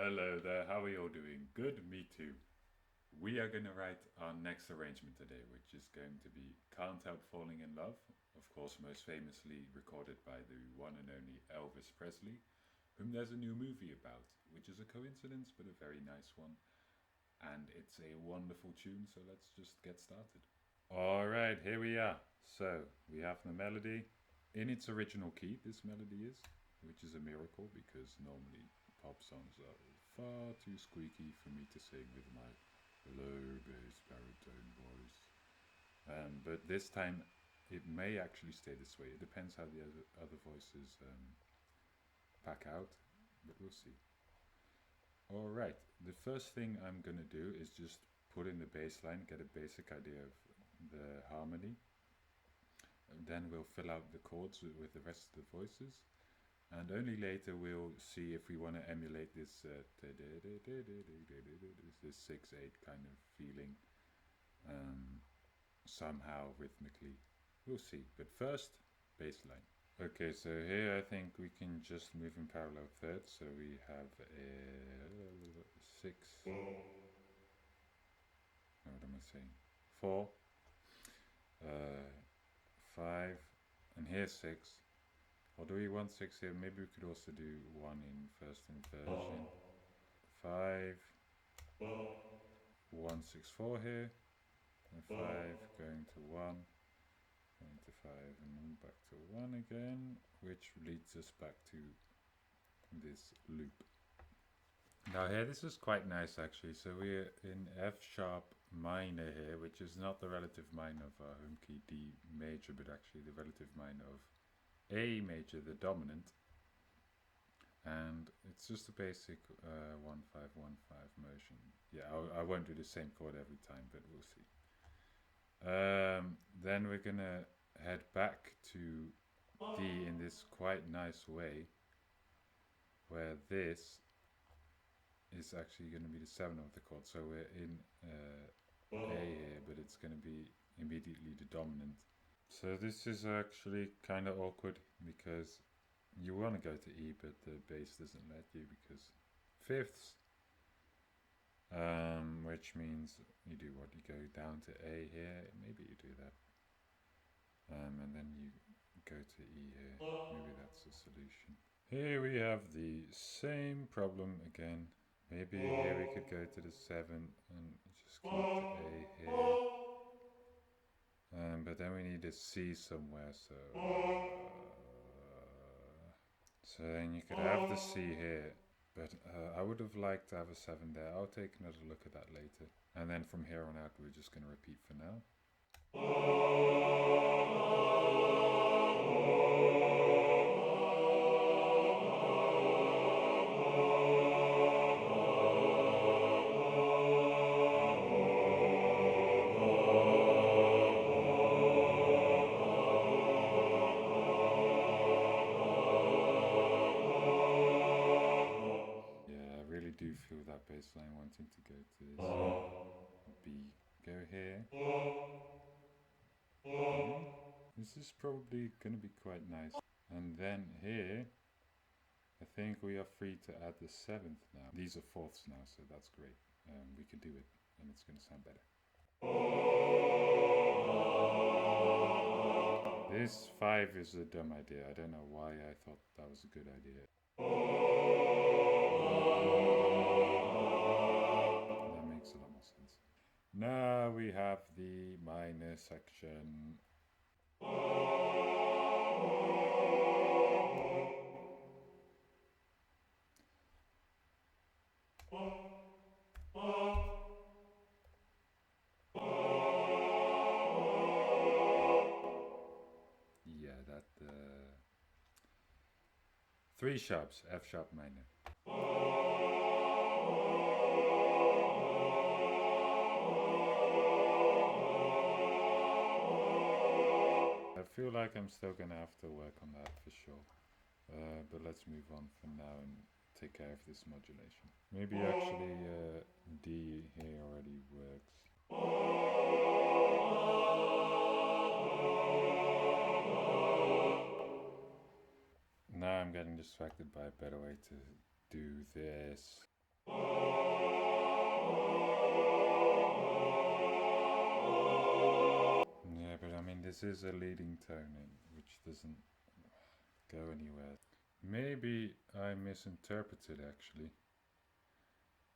Hello there, how are you all doing? Good, me too. We are going to write our next arrangement today, which is going to be Can't Help Falling in Love, of course, most famously recorded by the one and only Elvis Presley, whom there's a new movie about, which is a coincidence but a very nice one. And it's a wonderful tune, so let's just get started. Alright, here we are. So, we have the melody in its original key, this melody is, which is a miracle because normally pop songs are far too squeaky for me to sing with my low bass baritone voice. But this time it may actually stay this way. It depends how the other voices pack out, but we'll see. Alright, the first thing I'm going to do is just put in the bass line, get a basic idea of the harmony. And then we'll fill out the chords with the rest of the voices. And only later we'll see if we want to emulate this this 6/8 kind of feeling somehow rhythmically. We'll see. But first, bass line. Okay, so here I think we can just move in parallel thirds. So we have a 6. What am I saying? 4, 5, and here's 6. Or do we want 6 here? Maybe we could also do 1 in first inversion. 5, 1, 6, 4 here. And 5 going to 1, going to 5, and then back to 1 again, which leads us back to this loop. Now here, this is quite nice actually. So we're in F sharp minor here, which is not the relative minor of our home key D major, but actually the relative minor of A major, the dominant. And it's just a basic 1-5-1-5 motion. Yeah, I won't do the same chord every time, but we'll see. Then we're gonna head back to D in this quite nice way, where this is actually going to be the 7 of the chord. So we're in A here, but it's going to be immediately the dominant. So this is actually kind of awkward because you want to go to E, but the bass doesn't let you because fifths, which means you do what? You go down to A here, maybe you do that. And then you go to E here, maybe that's the solution. Here we have the same problem again. Maybe here we could go to the 7 and just keep the A here. But then we need a C somewhere, so then you could have the C here. But I would have liked to have a 7 there. I'll take another look at that later. And then from here on out, we're just going to repeat for now. Do feel that bass line wanting to go to this B. Go here. This is probably going to be quite nice. And then here, I think we are free to add the 7th now. These are 4ths now, so that's great. We can do it, and it's going to sound better. This 5 is a dumb idea. I don't know why I thought that was a good idea. That makes a lot more sense. Now we have the minor section. Yeah, that 3 sharps, F sharp minor. I feel like I'm still gonna have to work on that for sure. But let's move on for now and take care of this modulation. Maybe actually D here already works. Now I'm getting distracted by a better way to do this. this is a leading tone in which doesn't go anywhere. Maybe I misinterpreted actually,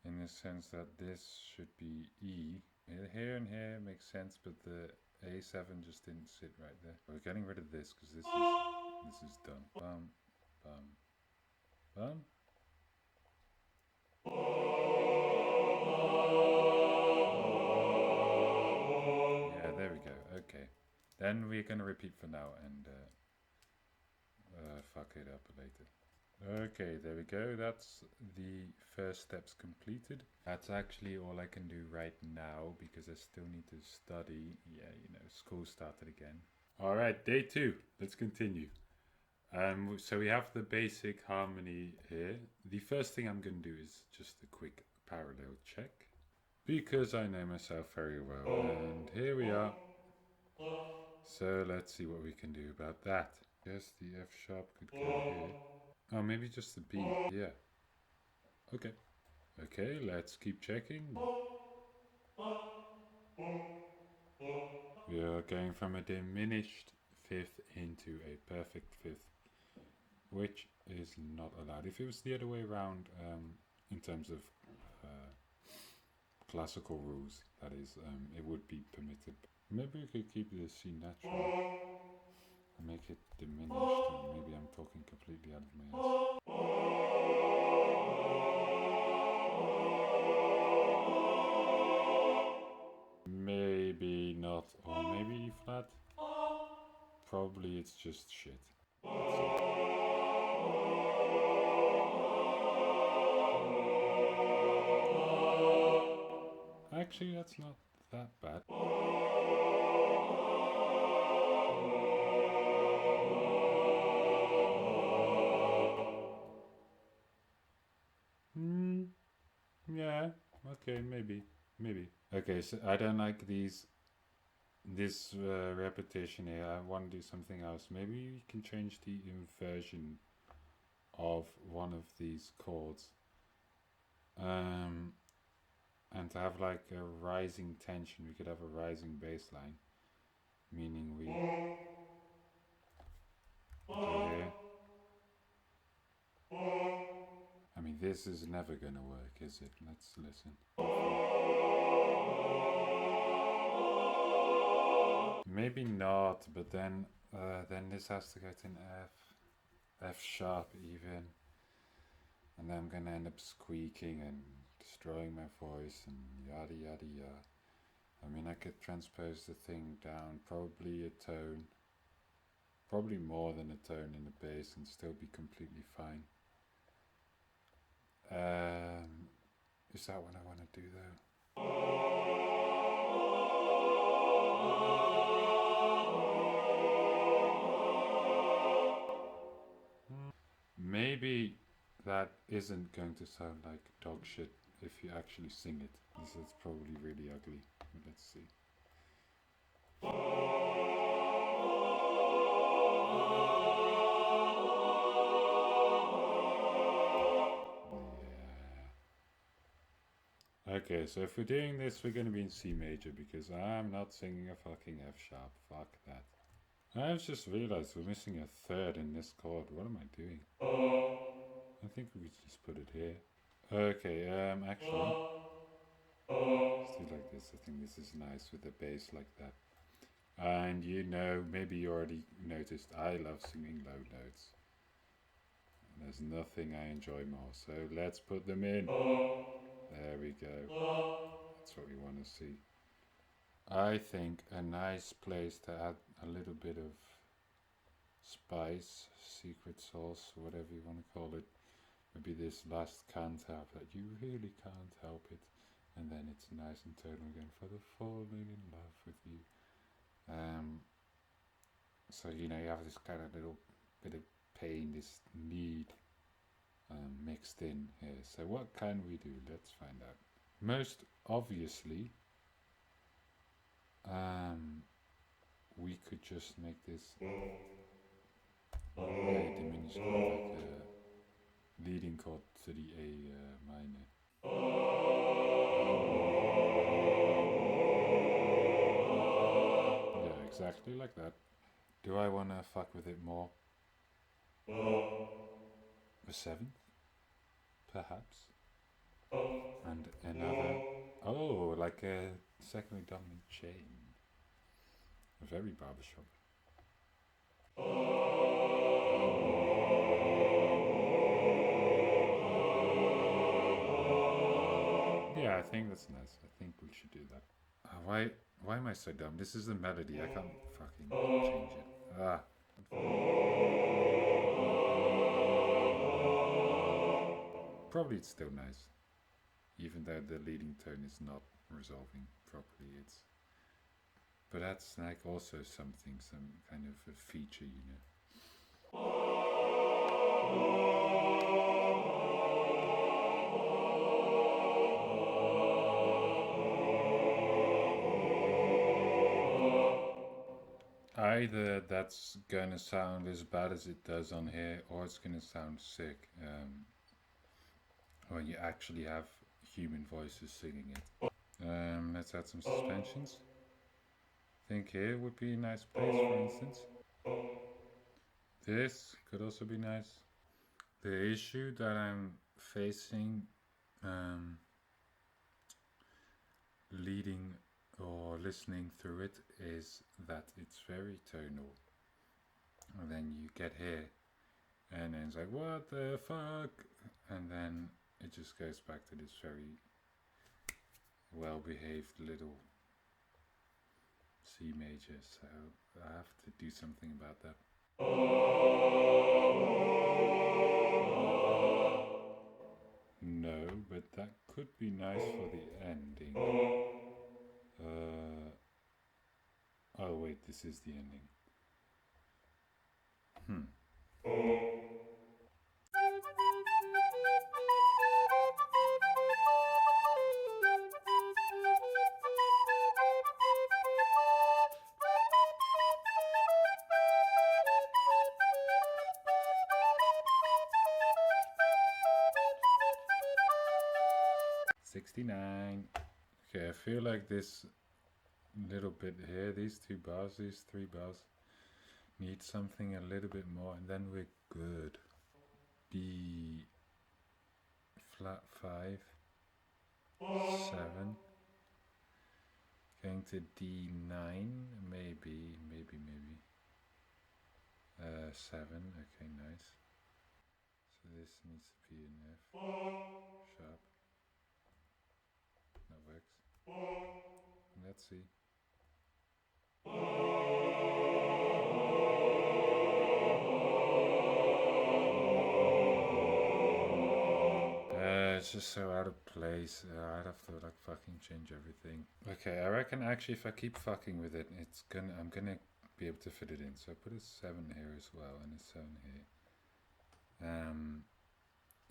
in the sense that this should be E. Here and here makes sense, but the A7 just didn't sit right there. We're getting rid of this because this is done. Bum, bum, bum. Yeah, there we go. Okay, then we're gonna repeat for now and fuck it up later. Okay, there we go. That's the first steps completed. That's actually all I can do right now because I still need to study. Yeah, you know, school started again. All right, day 2. Let's continue. So we have the basic harmony here. The first thing I'm going to do is just a quick parallel check because I know myself very well. And here we are. So let's see what we can do about that. Yes, the F sharp could go here. Oh, maybe just the B. Yeah. Okay. Okay, let's keep checking. We are going from a diminished fifth into a perfect fifth, which is not allowed. If it was the other way around, in terms of classical rules, that is, it would be permitted. Maybe we could keep the C natural and make it diminished. Maybe I'm talking completely out of my ass. Maybe not, or maybe E flat. Probably it's just shit. Actually, that's not that bad. Yeah, okay, maybe. Okay, so I don't like this repetition here. I want to do something else. Maybe we can change the inversion of one of these chords. And to have like a rising tension, we could have a rising bass line, meaning we go here. I mean, this is never gonna work, is it? Let's listen. Maybe not, but then this has to go to an F sharp even, and then I'm gonna end up squeaking and destroying my voice and yada yada yada. I mean, I could transpose the thing down, probably a tone, probably more than a tone in the bass, and still be completely fine. Is that what I want to do though? Maybe that isn't going to sound like dog shit if you actually sing it. This is probably really ugly. But let's see. Yeah. Okay, so if we're doing this, we're going to be in C major because I'm not singing a fucking F sharp. Fuck that. I've just realized we're missing a third in this chord. What am I doing? I think we could just put it here. Okay, actually, let's do like this. I think this is nice with the bass like that. And you know, maybe you already noticed, I love singing low notes. There's nothing I enjoy more. So let's put them in. There we go. That's what we want to see. I think a nice place to add a little bit of spice, secret sauce, whatever you want to call it, would be this last can't help that you really can't help it, and then it's nice and tonal again for the falling in love with you. So you know you have this kind of little bit of pain, this need mixed in here. So what can we do? Let's find out. Most obviously, we could just make this a diminished chord, like a leading chord to the A minor. Yeah, exactly like that. Do I want to fuck with it more? A seventh, perhaps? And another. Oh, like a secondary dominant chain. Very barbershop. Yeah, I think that's nice. I think we should do that. Why am I so dumb? This is the melody. I can't fucking change it. Ah. Probably it's still nice, even though the leading tone is not resolving properly. But that's like also something, some kind of a feature, you know. Either that's gonna sound as bad as it does on here, or it's gonna sound sick when you actually have human voices singing it. Let's add some suspensions. I think here would be a nice place, for instance. This could also be nice. The issue that I'm facing leading or listening through it is that it's very tonal. And then you get here, and then it's like, what the fuck? And then it just goes back to this very well behaved little C major, so I have to do something about that. No, but that could be nice for the ending. Oh wait, this is the ending. 69. Okay, I feel like this little bit here, these 2 bars, these 3 bars, need something a little bit more, and then we're good. B flat 5, 7, going to D9, maybe. 7, okay, nice. So this needs to be an F sharp. That works. Let's see. It's just so out of place. I'd have to like fucking change everything. Okay, I reckon actually if I keep fucking with it, I'm gonna be able to fit it in. So I put a 7 here as well and a 7 here.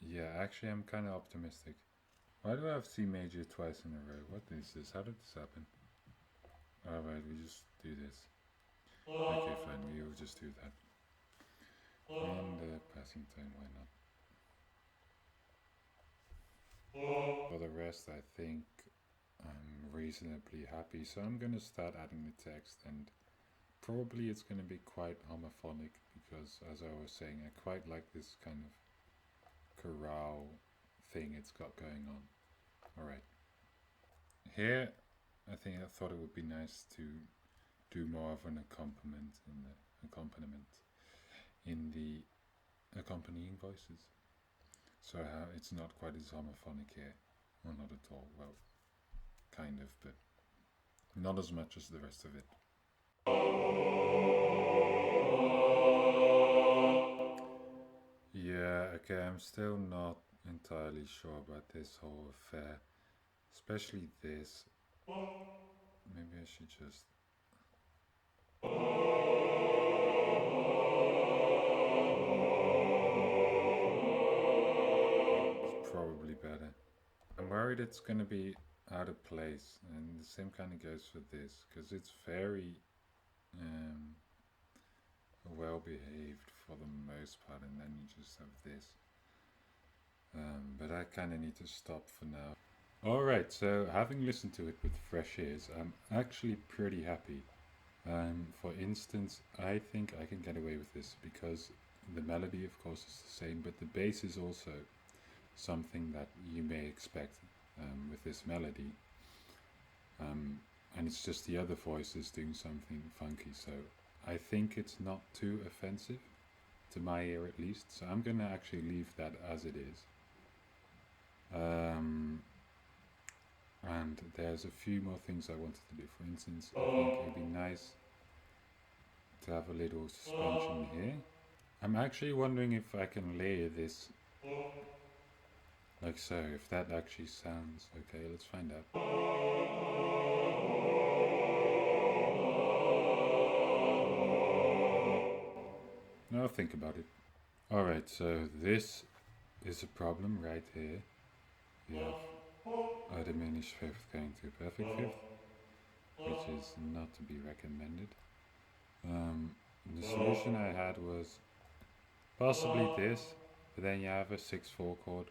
Yeah, actually I'm kind of optimistic. Why do I have C major twice in a row? What is this? How did this happen? Alright, we just do this. Okay, fine, we will just do that. And passing tone, why not? For the rest, I think I'm reasonably happy. So I'm going to start adding the text, and probably it's going to be quite homophonic because, as I was saying, I quite like this kind of chorale thing it's got going on. Alright. Here, I thought it would be nice to do more of an accompaniment in the accompanying voices. So it's not quite as homophonic here. Well, not at all. Well, kind of, but not as much as the rest of it. Yeah, okay, I'm still not entirely sure about this whole affair. Especially this. Maybe I should just... It's probably better. I'm worried it's going to be out of place, and the same kind of goes for this, because it's very well behaved for the most part, and then you just have this. But I kind of need to stop for now. Alright, so having listened to it with fresh ears, I'm actually pretty happy. For instance, I think I can get away with this because the melody, of course, is the same, but the bass is also something that you may expect with this melody. And it's just the other voices doing something funky, so I think it's not too offensive, to my ear at least, so I'm gonna actually leave that as it is. And there's a few more things I wanted to do. For instance, I think it would be nice to have a little suspension here. I'm actually wondering if I can layer this like so, if that actually sounds okay. Let's find out. Now I'll think about it. Alright, so this is a problem right here. You have a diminished fifth going to a perfect fifth, which is not to be recommended. The solution I had was possibly this, but then you have a 6/4 chord,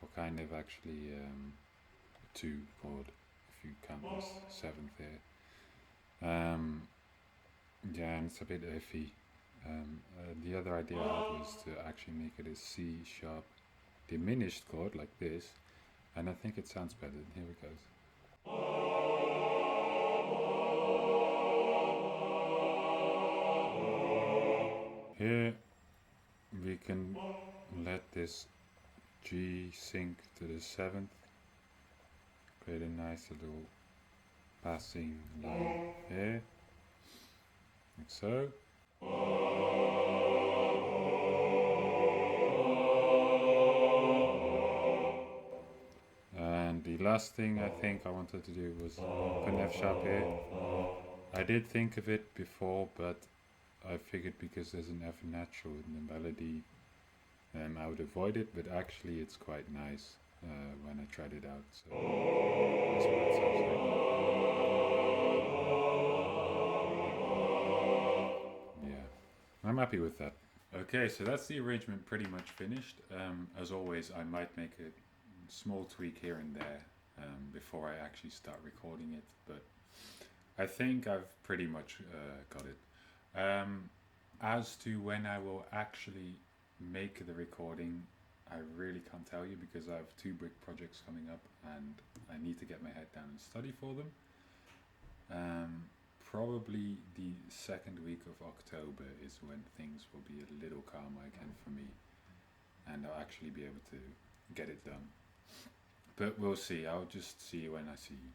or kind of actually a 2 chord if you count this 7th here. Yeah, and it's a bit iffy. The other idea I had was to actually make it a C sharp diminished chord like this, and I think it sounds better. Here it goes. Here we can let this G sync to the 7th, create a nice little passing line here, like so. And the last thing I think I wanted to do was put an F sharp here. I did think of it before, but I figured because there's an F natural in the melody, I would avoid it, but actually it's quite nice when I tried it out. So that's what it sounds like. Yeah, I'm happy with that. Okay, so that's the arrangement pretty much finished. As always, I might make a small tweak here and there before I actually start recording it, but I think I've pretty much got it. As to when I will actually make the recording, I really can't tell you because I have 2 big projects coming up and I need to get my head down and study for them. Probably the 2nd week of October is when things will be a little calmer again for me and I'll actually be able to get it done. But we'll see, I'll just see you when I see you.